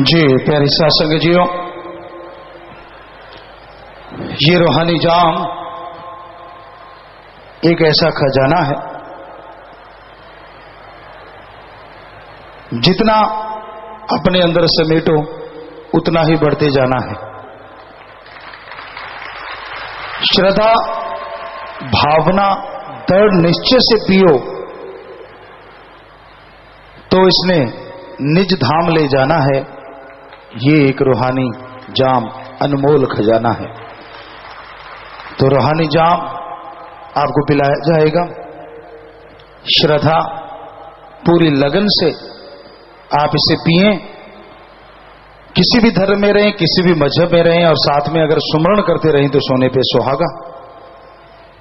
जी प्यारी साथ संगतियों, ये रूहानी जाम एक ऐसा खजाना है, जितना अपने अंदर समेटो उतना ही बढ़ते जाना है। श्रद्धा, भावना, दृढ़ निश्चय से पियो तो इसने निज धाम ले जाना है। ये एक रूहानी जाम अनमोल खजाना है। तो रूहानी जाम आपको पिलाया जाएगा। श्रद्धा, पूरी लगन से आप इसे पिएं। किसी भी धर्म में रहें, किसी भी मजहब में रहें, और साथ में अगर सुमरण करते रहें तो सोने पे सुहागा।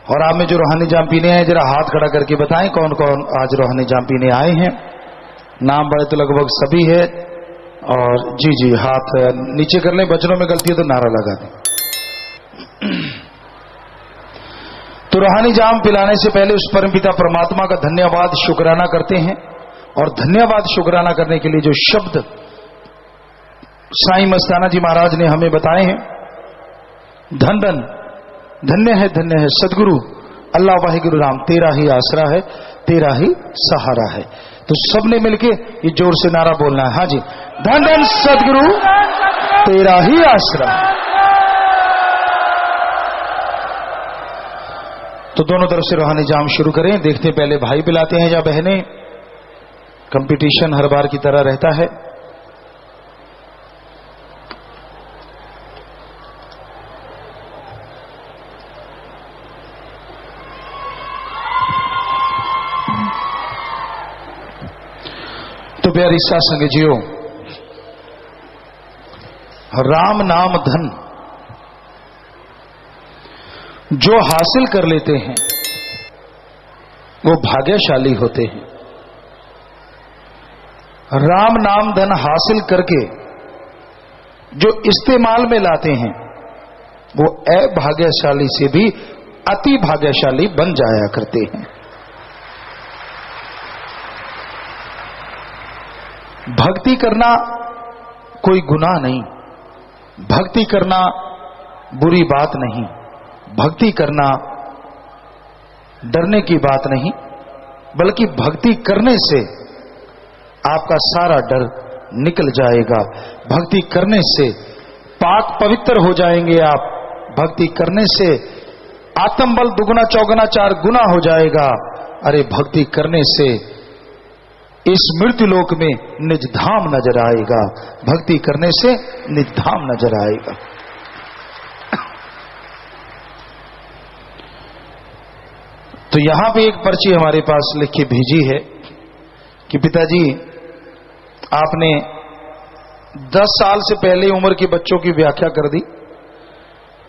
और आप में जो रूहानी जाम पीने हैं, जरा हाथ खड़ा करके बताएं कौन कौन आज रूहानी जाम पीने आए हैं। नाम बड़े तो लगभग सभी है। और जी जी हाथ नीचे कर लें, बचनों में गलती है तो नारा लगा दें। तो रूहानी जाम पिलाने से पहले उस परमपिता परमात्मा का धन्यवाद शुक्राना करते हैं। और धन्यवाद शुक्राना करने के लिए जो शब्द साईं मस्ताना जी महाराज ने हमें बताए हैं, धन धन, धन्य है सदगुरु अल्लाह वाहिगुरु राम, तेरा ही आसरा है, तेरा ही सहारा है। तो सबने मिलके ये जोर से नारा बोलना है। हाँ जी, धन धन सदगुरु तेरा ही आसरा। तो दोनों तरफ से रूहानी जाम शुरू करें। देखते हैं पहले भाई पिलाते हैं या बहनें। कंपटीशन हर बार की तरह रहता है। तो प्यारी साथ संगतियों, राम नाम धन जो हासिल कर लेते हैं वो भाग्यशाली होते हैं। राम नाम धन हासिल करके जो इस्तेमाल में लाते हैं वो अभाग्यशाली से भी अति भाग्यशाली बन जाया करते हैं। भक्ति करना कोई गुनाह नहीं, भक्ति करना बुरी बात नहीं, भक्ति करना डरने की बात नहीं, बल्कि भक्ति करने से आपका सारा डर निकल जाएगा। भक्ति करने से पाक पवित्र हो जाएंगे आप। भक्ति करने से आत्मबल दुगुना चौगुना चार गुना हो जाएगा। अरे भक्ति करने से इस मृत्यु लोक में निज धाम नजर आएगा। भक्ति करने से निज धाम नजर आएगा। तो यहां पे एक पर्ची हमारे पास लिख के भेजी है कि पिताजी आपने 10 साल से पहले उम्र के बच्चों की व्याख्या कर दी।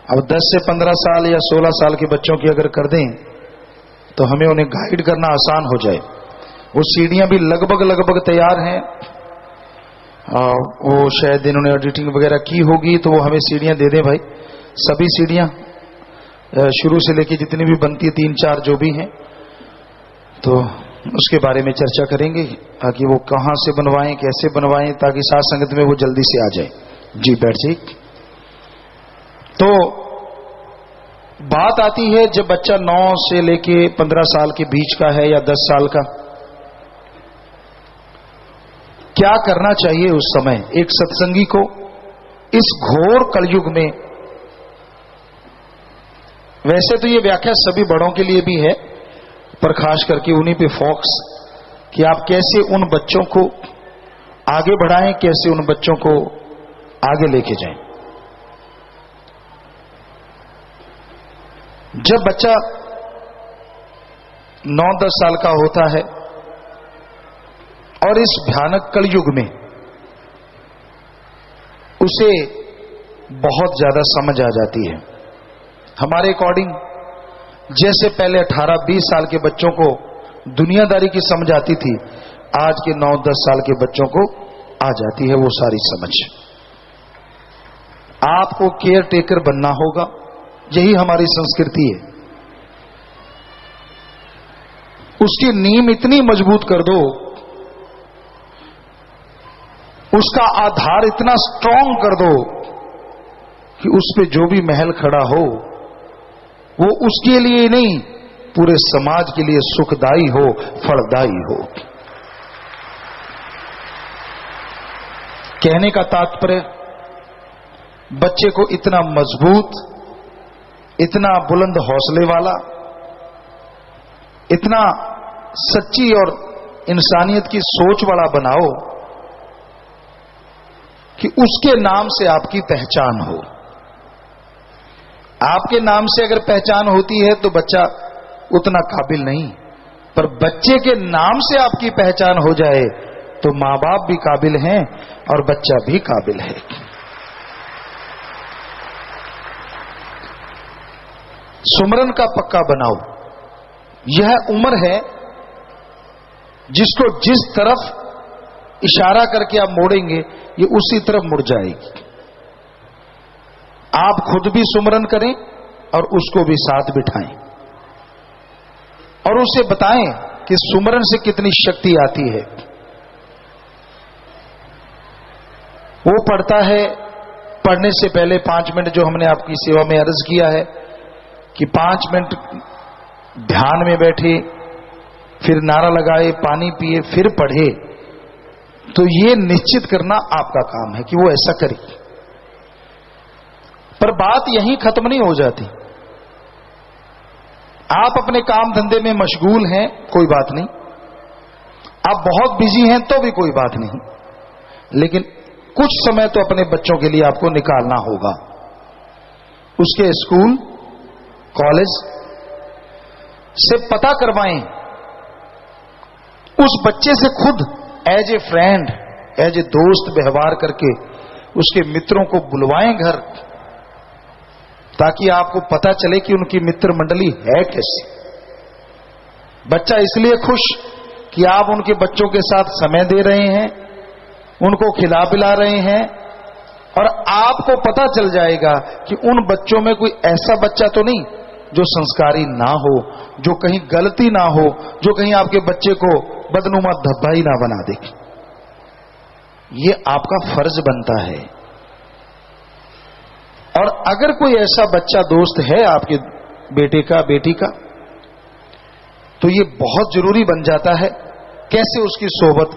अब 10 से 15 साल या 16 साल के बच्चों की अगर कर दें तो हमें उन्हें गाइड करना आसान हो जाए। वो सीढ़ियां भी लगभग तैयार हैं। वो शायद इन्होंने एडिटिंग वगैरह की होगी तो वो हमें सीढ़ियां दे दें भाई। सभी सीढ़ियां शुरू से लेके जितनी भी बनती है 3-4 जो भी हैं, तो उसके बारे में चर्चा करेंगे ताकि वो कहां से बनवाएं, कैसे बनवाएं, ताकि साथ संगत में वो जल्दी से आ जाए। जी बैठ जाइए। तो बात आती है जब बच्चा 9 से लेके 15 साल के बीच का है या 10 साल का, क्या करना चाहिए उस समय एक सत्संगी को इस घोर कलयुग में। वैसे तो ये व्याख्या सभी बड़ों के लिए भी है, पर खास करके उन्हीं पे फोकस कि आप कैसे उन बच्चों को आगे बढ़ाएं, कैसे उन बच्चों को आगे लेके जाएं। जब बच्चा 9-10 साल का होता है और इस भयानक कलयुग में उसे बहुत ज्यादा समझ आ जाती है। हमारे अकॉर्डिंग जैसे पहले 18-20 साल के बच्चों को दुनियादारी की समझ आती थी, आज के 9-10 साल के बच्चों को आ जाती है वो सारी समझ। आपको केयर टेकर बनना होगा, यही हमारी संस्कृति है। उसकी नींव इतनी मजबूत कर दो उसका आधार इतना स्ट्रांग कर दो कि उस पे जो भी महल खड़ा हो वो उसके लिए नहीं, पूरे समाज के लिए सुखदाई हो, फलदायी हो। कहने का तात्पर्य, बच्चे को इतना मजबूत, इतना बुलंद हौसले वाला, इतना सच्ची और इंसानियत की सोच वाला बनाओ कि उसके नाम से आपकी पहचान हो। आपके नाम से अगर पहचान होती है तो बच्चा उतना काबिल नहीं, पर बच्चे के नाम से आपकी पहचान हो जाए तो मां बाप भी काबिल हैं और बच्चा भी काबिल है। सुमरन का पक्का बनाओ। यह उम्र है जिसको जिस तरफ इशारा करके आप मोड़ेंगे ये उसी तरफ मुड़ जाएगी। आप खुद भी सुमरन करें और उसको भी साथ बिठाएं और उसे बताएं कि सुमरन से कितनी शक्ति आती है। वो पढ़ता है, पढ़ने से पहले 5 मिनट जो हमने आपकी सेवा में अर्ज किया है कि 5 मिनट ध्यान में बैठे, फिर नारा लगाए, पानी पिए, फिर पढ़े, तो ये निश्चित करना आपका काम है कि वो ऐसा करे। पर बात यहीं खत्म नहीं हो जाती। आप अपने काम धंधे में मशगूल हैं, कोई बात नहीं, आप बहुत बिजी हैं तो भी कोई बात नहीं, लेकिन कुछ समय तो अपने बच्चों के लिए आपको निकालना होगा। उसके स्कूल कॉलेज से पता करवाएं, उस बच्चे से खुद as a friend, as a दोस्त व्यवहार करके उसके मित्रों को बुलवाएं घर, ताकि आपको पता चले कि उनकी मित्र मंडली है कैसी। बच्चा इसलिए खुश कि आप उनके बच्चों के साथ समय दे रहे हैं, उनको खिला पिला रहे हैं, और आपको पता चल जाएगा कि उन बच्चों में कोई ऐसा बच्चा तो नहीं जो संस्कारी ना हो, जो कहीं गलती ना हो, जो कहीं आपके बच्चे को बदनुमा धब्बा ही ना बना दे। ये आपका फर्ज बनता है। और अगर कोई ऐसा बच्चा दोस्त है आपके बेटे का, बेटी का, तो ये बहुत जरूरी बन जाता है कैसे उसकी सोबत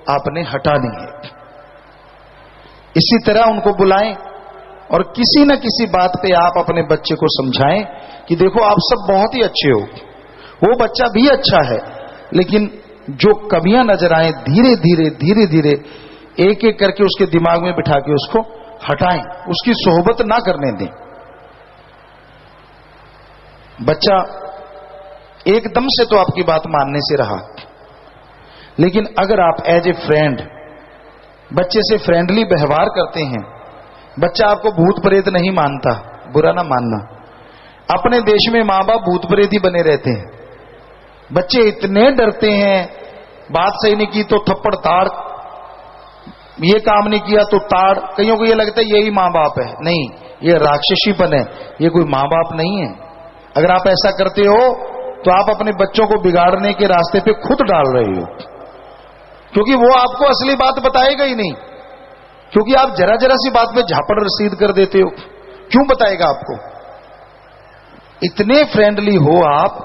आपने हटानी है। इसी तरह उनको बुलाएं और किसी न किसी बात पे आप अपने बच्चे को समझाएं कि देखो आप सब बहुत ही अच्छे हो, वो बच्चा भी अच्छा है, लेकिन जो कमियां नजर आए धीरे धीरे धीरे धीरे एक एक करके उसके दिमाग में बिठा के उसको हटाएं, उसकी सोहबत ना करने दें। बच्चा एकदम से तो आपकी बात मानने से रहा, लेकिन अगर आप एज ए फ्रेंड बच्चे से फ्रेंडली व्यवहार करते हैं, बच्चा आपको भूत प्रेत नहीं मानता, बुरा ना मानना। अपने देश में मां बाप भूत प्रेत ही बने रहते हैं। बच्चे इतने डरते हैं, बात सही नहीं की तो थप्पड़ ताड़, ये काम नहीं किया तो ताड़। कईयों को ये लगता है यही मां बाप है, नहीं, ये राक्षसीपन है, ये कोई मां बाप नहीं है। अगर आप ऐसा करते हो तो आप अपने बच्चों को बिगाड़ने के रास्ते पे खुद डाल रहे हो, क्योंकि वो आपको असली बात बताएगा ही नहीं, क्योंकि आप जरा जरा सी बात पे झापड़ रसीद कर देते हो। क्यों बताएगा आपको? इतने फ्रेंडली हो आप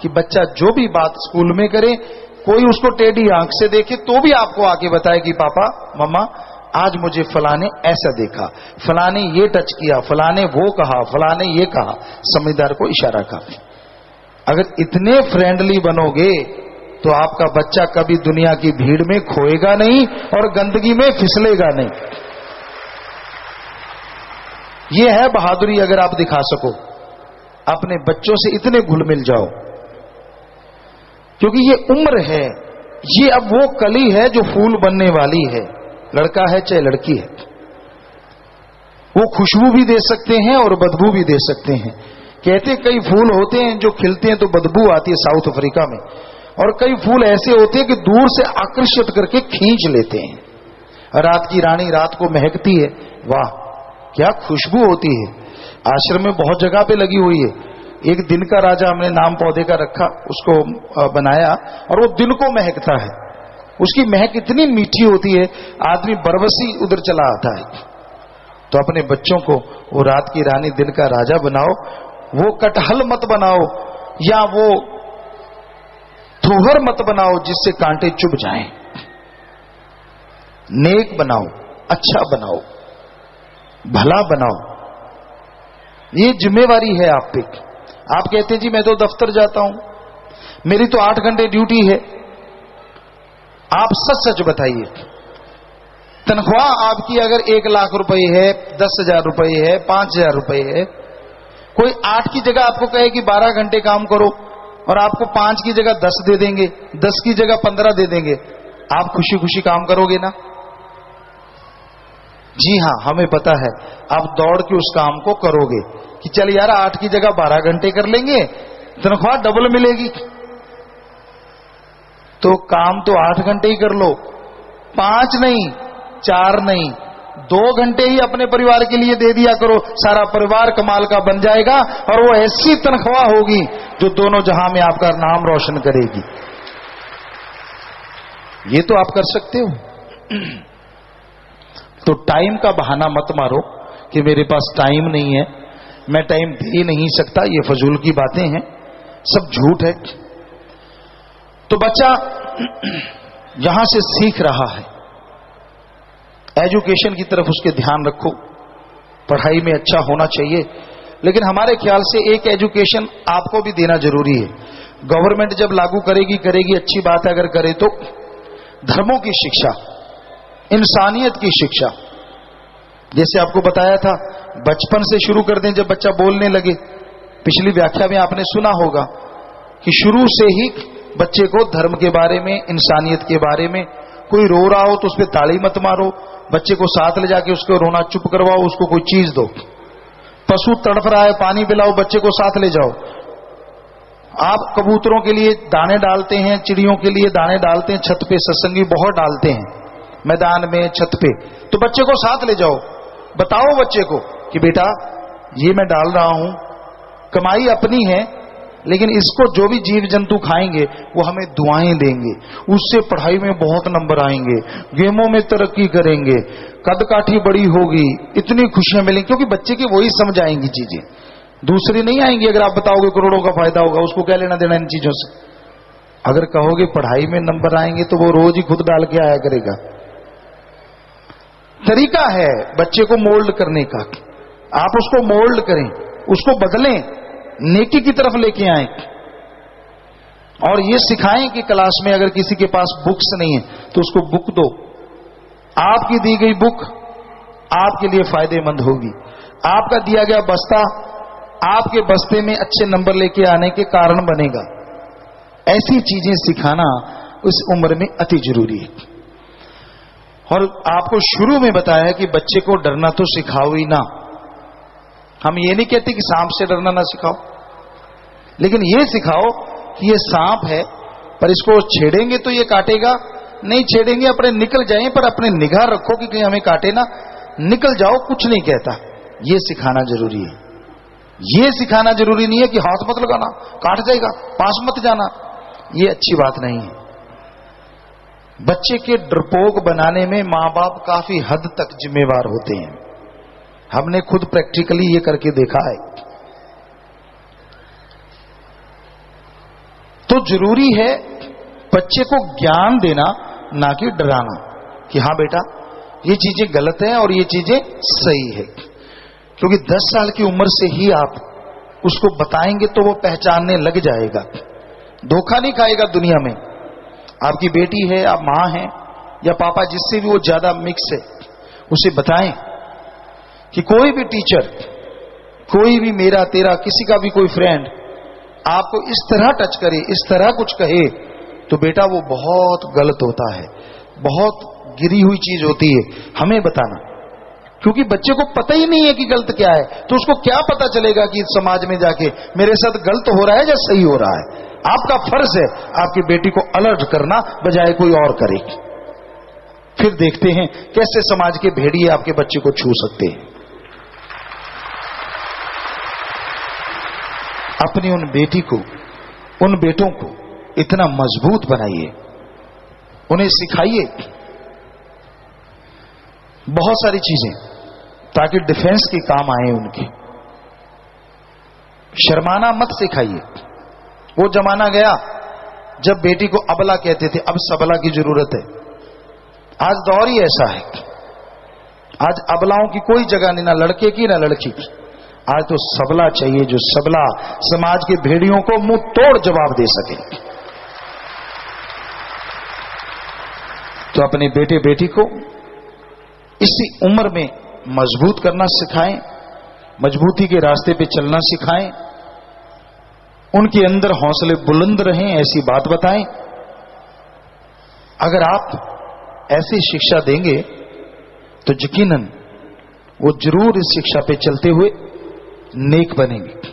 कि बच्चा जो भी बात स्कूल में करे, कोई उसको टेढ़ी आंख से देखे तो भी आपको आके बताए कि पापा मम्मा आज मुझे फलाने ऐसा देखा, फलाने ये टच किया, फलाने वो कहा, फलाने ये कहा, समझदार को इशारा काफी। अगर इतने फ्रेंडली बनोगे तो आपका बच्चा कभी दुनिया की भीड़ में खोएगा नहीं और गंदगी में फिसलेगा नहीं। यह है बहादुरी। अगर आप दिखा सको, अपने बच्चों से इतने घुल मिल जाओ, क्योंकि ये उम्र है, ये अब वो कली है जो फूल बनने वाली है। लड़का है चाहे लड़की है, वो खुशबू भी दे सकते हैं और बदबू भी दे सकते हैं। कहते कई फूल होते हैं जो खिलते हैं तो बदबू आती है साउथ अफ्रीका में, और कई फूल ऐसे होते हैं कि दूर से आकर्षित करके खींच लेते हैं। रात की रानी रात को महकती है, वाह क्या खुशबू होती है। आश्रम में बहुत जगह पे लगी हुई है। एक दिन का राजा हमने नाम पौधे का रखा, उसको बनाया, और वो दिन को महकता है। उसकी महक इतनी मीठी होती है, आदमी बरबसी उधर चला आता है। तो अपने बच्चों को वो रात की रानी दिन का राजा बनाओ, वो कटहल मत बनाओ या वो थोहर मत बनाओ जिससे कांटे चुभ जाएं। नेक बनाओ, अच्छा बनाओ, भला बनाओ। ये जिम्मेवारी है आप पे। आप कहते हैं जी मैं तो दफ्तर जाता हूं, मेरी तो 8 घंटे ड्यूटी है। आप सच सच बताइए, तनख्वाह आपकी अगर 1 लाख रुपए है, 10,000 रुपए है, 5,000 रुपए है, कोई 8 की जगह आपको कहे कि 12 घंटे काम करो और आपको 5 की जगह 10 दे देंगे, 10 की जगह 15 दे देंगे, आप खुशी खुशी काम करोगे ना? जी हां, हमें पता है आप दौड़ के उस काम को करोगे कि चल यार 8 की जगह 12 घंटे कर लेंगे, तनख्वाह डबल मिलेगी। तो काम तो 8 घंटे ही कर लो, 5 नहीं, 4 नहीं, 2 घंटे ही अपने परिवार के लिए दे दिया करो। सारा परिवार कमाल का बन जाएगा और वो ऐसी तनख्वाह होगी जो दोनों जहां में आपका नाम रोशन करेगी। ये तो आप कर सकते हो। तो टाइम का बहाना मत मारो कि मेरे पास टाइम नहीं है, मैं टाइम दे ही नहीं सकता। ये फजूल की बातें हैं, सब झूठ है। तो बच्चा यहां से सीख रहा है, एजुकेशन की तरफ उसके ध्यान रखो, पढ़ाई में अच्छा होना चाहिए। लेकिन हमारे ख्याल से एक एजुकेशन आपको भी देना जरूरी है। गवर्नमेंट जब लागू करेगी अच्छी बात है, अगर करे तो धर्मों की शिक्षा, इंसानियत की शिक्षा। जैसे आपको बताया था, बचपन से शुरू कर दें, जब बच्चा बोलने लगे। पिछली व्याख्या में आपने सुना होगा कि शुरू से ही बच्चे को धर्म के बारे में, इंसानियत के बारे में, कोई रो रहा हो तो उस पर ताली मत मारो, बच्चे को साथ ले जाके उसको रोना चुप करवाओ, उसको कोई चीज दो। पशु तड़फ रहा है, पानी पिलाओ, बच्चे को साथ ले जाओ। आप कबूतरों के लिए दाने डालते हैं, चिड़ियों के लिए दाने डालते हैं, छत पे सत्संगी बहुत डालते हैं, मैदान में, छत पे, तो बच्चे को साथ ले जाओ। बताओ बच्चे को कि बेटा ये मैं डाल रहा हूं, कमाई अपनी है, लेकिन इसको जो भी जीव जंतु खाएंगे वो हमें दुआएं देंगे, उससे पढ़ाई में बहुत नंबर आएंगे, गेमों में तरक्की करेंगे, कद काठी बड़ी होगी, इतनी खुशियां मिलेंगी। क्योंकि बच्चे की वही समझ आएंगी चीजें, दूसरी नहीं आएंगी। अगर आप बताओगे करोड़ों का फायदा होगा, उसको क्या लेना देना इन चीजों से। अगर कहोगे पढ़ाई में नंबर आएंगे तो वो रोज ही खुद डाल के आया करेगा। तरीका है बच्चे को मोल्ड करने का, आप उसको मोल्ड करें, उसको बदलें, नेकी की तरफ लेके आए और ये सिखाएं कि क्लास में अगर किसी के पास बुक्स नहीं है तो उसको बुक दो। आपकी दी गई बुक आपके लिए फायदेमंद होगी। आपका दिया गया बस्ता आपके बस्ते में अच्छे नंबर लेके आने के कारण बनेगा। ऐसी चीजें सिखाना उस उम्र में अति जरूरी है। और आपको शुरू में बताया है कि बच्चे को डरना तो सिखाओ ही ना। हम ये नहीं कहते कि सांप से डरना ना सिखाओ, लेकिन ये सिखाओ कि ये सांप है, पर इसको छेड़ेंगे तो ये काटेगा, नहीं छेड़ेंगे अपने निकल जाएं, पर अपने निगाह रखो कि कहीं हमें काटे ना, निकल जाओ, कुछ नहीं कहता। ये सिखाना जरूरी है। ये सिखाना जरूरी नहीं है कि हाथ मत लगाना, काट जाएगा, पास मत जाना। ये अच्छी बात नहीं है। बच्चे के डरपोक बनाने में मां बाप काफी हद तक जिम्मेवार होते हैं। हमने खुद प्रैक्टिकली ये करके देखा है। तो जरूरी है बच्चे को ज्ञान देना, ना कि डराना कि हाँ बेटा ये चीजें गलत हैं और ये चीजें सही है। क्योंकि 10 साल की उम्र से ही आप उसको बताएंगे तो वो पहचानने लग जाएगा, धोखा नहीं खाएगा दुनिया में। आपकी बेटी है, आप मां हैं या पापा, जिससे भी वो ज्यादा मिक्स है, उसे बताएं कि कोई भी टीचर, कोई भी मेरा तेरा किसी का भी कोई फ्रेंड आपको इस तरह टच करे, इस तरह कुछ कहे, तो बेटा वो बहुत गलत होता है, बहुत गिरी हुई चीज होती है। हमें बताना, क्योंकि बच्चे को पता ही नहीं है कि गलत क्या है, तो उसको क्या पता चलेगा कि समाज में जाके मेरे साथ गलत हो रहा है या सही हो रहा है। आपका फर्ज है आपकी बेटी को अलर्ट करना, बजाय कोई और करे। फिर देखते हैं कैसे समाज के भेड़िए आपके बच्चे को छू सकते हैं। अपनी उन बेटी को, उन बेटों को इतना मजबूत बनाइए, उन्हें सिखाइए बहुत सारी चीजें, ताकि डिफेंस के काम आए उनके। शर्माना मत सिखाइए। वो जमाना गया जब बेटी को अबला कहते थे, अब सबला की जरूरत है। आज दौर ही ऐसा है, आज अबलाओं की कोई जगह नहीं, ना लड़के की ना लड़की की। आज तो सबला चाहिए, जो सबला समाज के भेड़ियों को मुंह तोड़ जवाब दे सके। तो अपने बेटे बेटी को इसी उम्र में मजबूत करना सिखाएं, मजबूती के रास्ते पे चलना सिखाएं, उनके अंदर हौसले बुलंद रहें, ऐसी बात बताएं। अगर आप ऐसी शिक्षा देंगे तो यकीनन वो जरूर इस शिक्षा पे चलते हुए नेक बनेंगे।